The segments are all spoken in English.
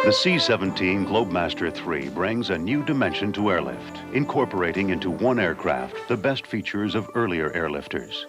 The C-17 Globemaster III brings a new dimension to airlift, incorporating into one aircraft the best features of earlier airlifters.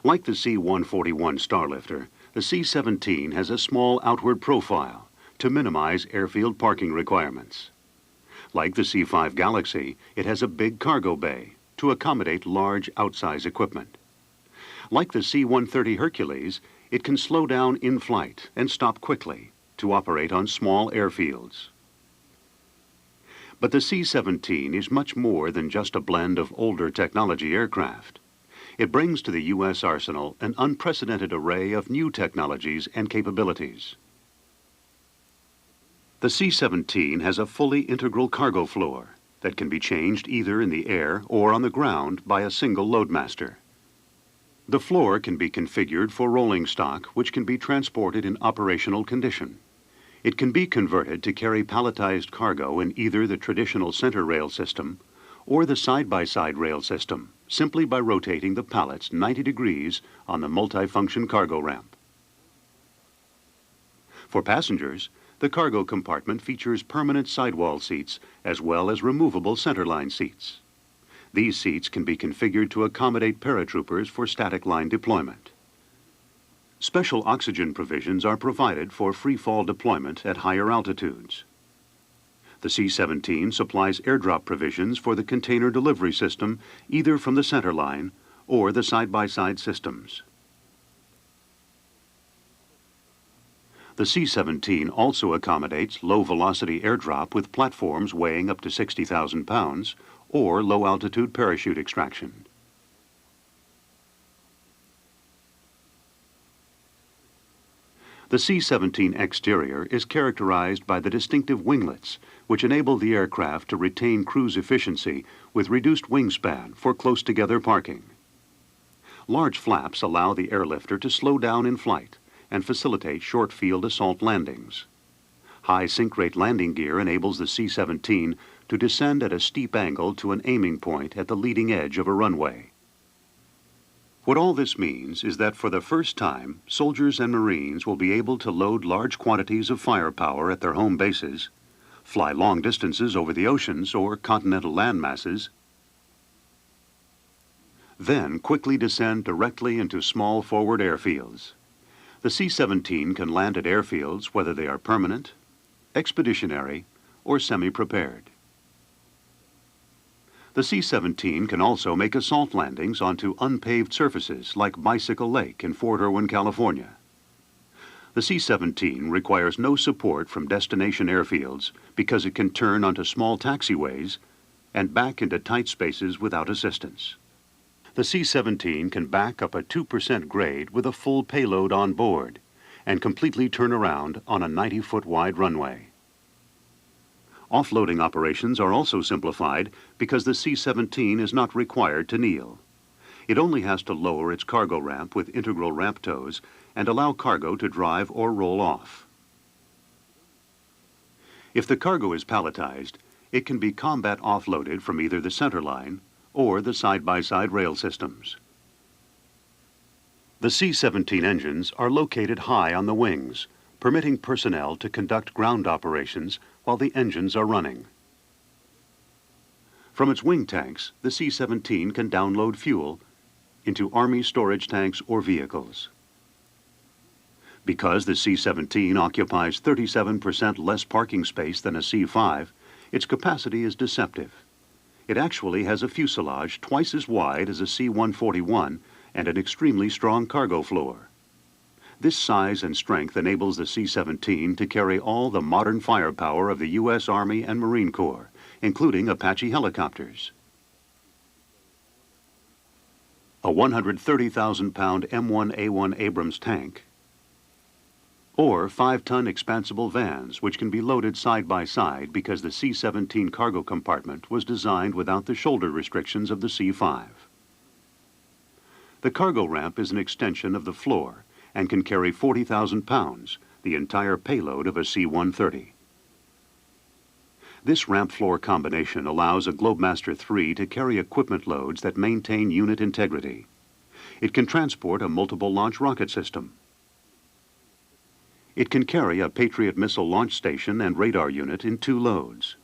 Like the C-141 Starlifter, the C-17 has a small outward profile to minimize airfield parking requirements. Like the C-5 Galaxy, it has a big cargo bay to accommodate large outsize equipment. Like the C-130 Hercules, it can slow down in flight and stop quickly to operate on small airfields. But the C-17 is much more than just a blend of older technology aircraft. It brings to the U.S. arsenal an unprecedented array of new technologies and capabilities. The C-17 has a fully integral cargo floor that can be changed either in the air or on the ground by a single loadmaster. The floor can be configured for rolling stock, which can be transported in operational condition. It can be converted to carry palletized cargo in either the traditional center rail system or the side-by-side rail system, simply by rotating the pallets 90 degrees on the multifunction cargo ramp. For passengers, the cargo compartment features permanent sidewall seats as well as removable centerline seats. These seats can be configured to accommodate paratroopers for static line deployment. Special oxygen provisions are provided for free-fall deployment at higher altitudes. The C-17 supplies airdrop provisions for the container delivery system either from the centerline or the side-by-side systems. The C-17 also accommodates low-velocity airdrop with platforms weighing up to 60,000 pounds or low-altitude parachute extraction. The C-17 exterior is characterized by the distinctive winglets, which enable the aircraft to retain cruise efficiency with reduced wingspan for close-together parking. Large flaps allow the airlifter to slow down in flight and facilitate short-field assault landings. High sink-rate landing gear enables the C-17 to descend at a steep angle to an aiming point at the leading edge of a runway. What all this means is that for the first time, soldiers and Marines will be able to load large quantities of firepower at their home bases, fly long distances over the oceans or continental land masses, then quickly descend directly into small forward airfields. The C-17 can land at airfields whether they are permanent, expeditionary, or semi-prepared. The C-17 can also make assault landings onto unpaved surfaces like Bicycle Lake in Fort Irwin, California. The C-17 requires no support from destination airfields because it can turn onto small taxiways and back into tight spaces without assistance. The C-17 can back up a 2% grade with a full payload on board and completely turn around on a 90-foot wide runway. Offloading operations are also simplified because the C-17 is not required to kneel. It only has to lower its cargo ramp with integral ramp toes and allow cargo to drive or roll off. If the cargo is palletized, it can be combat offloaded from either the centerline or the side-by-side rail systems. The C-17 engines are located high on the wings, permitting personnel to conduct ground operations while the engines are running. From its wing tanks, the C-17 can download fuel into Army storage tanks or vehicles. Because the C-17 occupies 37% less parking space than a C-5, its capacity is deceptive. It actually has a fuselage twice as wide as a C-141 and an extremely strong cargo floor. This size and strength enables the C-17 to carry all the modern firepower of the U.S. Army and Marine Corps, including Apache helicopters. A 130,000-pound M1A1 Abrams tank, or 5-ton expansible vans which can be loaded side by side because the C-17 cargo compartment was designed without the shoulder restrictions of the C-5. The cargo ramp is an extension of the floor and can carry 40,000 pounds, the entire payload of a C-130. This ramp floor combination allows a Globemaster III to carry equipment loads that maintain unit integrity. It can transport a multiple launch rocket system. It can carry a Patriot missile launch station and radar unit in 2 loads.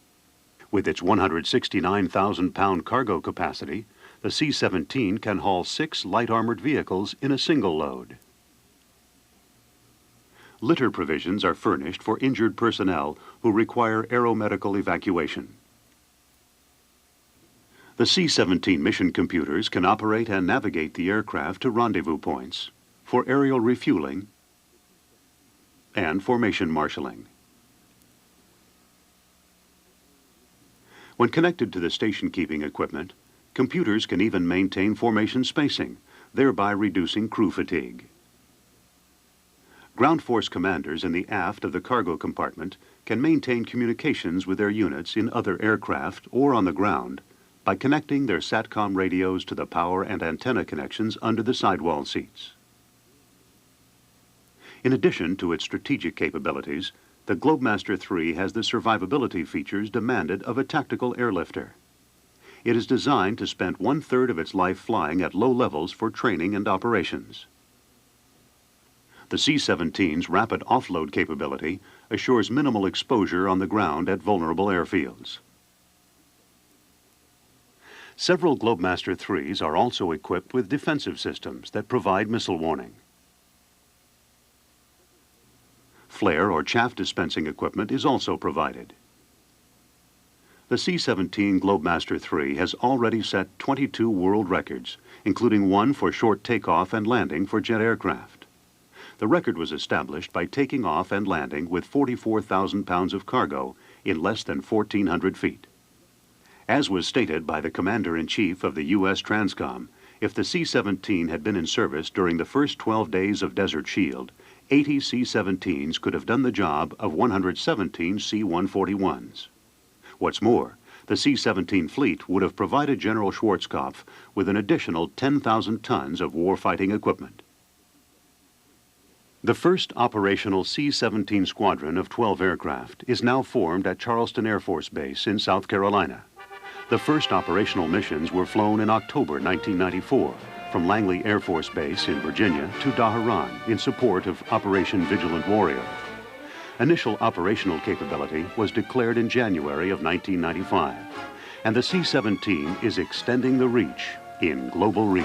With its 169,000-pound cargo capacity, the C-17 can haul 6 light armored vehicles in a single load. Litter provisions are furnished for injured personnel who require aeromedical evacuation. The C-17 mission computers can operate and navigate the aircraft to rendezvous points for aerial refueling and formation marshalling. When connected to the station-keeping equipment, computers can even maintain formation spacing, thereby reducing crew fatigue. Ground force commanders in the aft of the cargo compartment can maintain communications with their units in other aircraft or on the ground by connecting their SATCOM radios to the power and antenna connections under the sidewall seats. In addition to its strategic capabilities, the Globemaster III has the survivability features demanded of a tactical airlifter. It is designed to spend 1/3 of its life flying at low levels for training and operations. The C-17's rapid offload capability assures minimal exposure on the ground at vulnerable airfields. Several Globemaster IIIs are also equipped with defensive systems that provide missile warning. Flare or chaff dispensing equipment is also provided. The C-17 Globemaster III has already set 22 world records, including one for short takeoff and landing for jet aircraft. The record was established by taking off and landing with 44,000 pounds of cargo in less than 1,400 feet. As was stated by the Commander-in-Chief of the U.S. Transcom, if the C-17 had been in service during the first 12 days of Desert Shield, 80 C-17s could have done the job of 117 C-141s. What's more, the C-17 fleet would have provided General Schwarzkopf with an additional 10,000 tons of warfighting equipment. The first operational C-17 squadron of 12 aircraft is now formed at Charleston Air Force Base in South Carolina. The first operational missions were flown in October 1994 from Langley Air Force Base in Virginia to Dhahran in support of Operation Vigilant Warrior. Initial operational capability was declared in January of 1995, and the C-17 is extending the reach in global reach.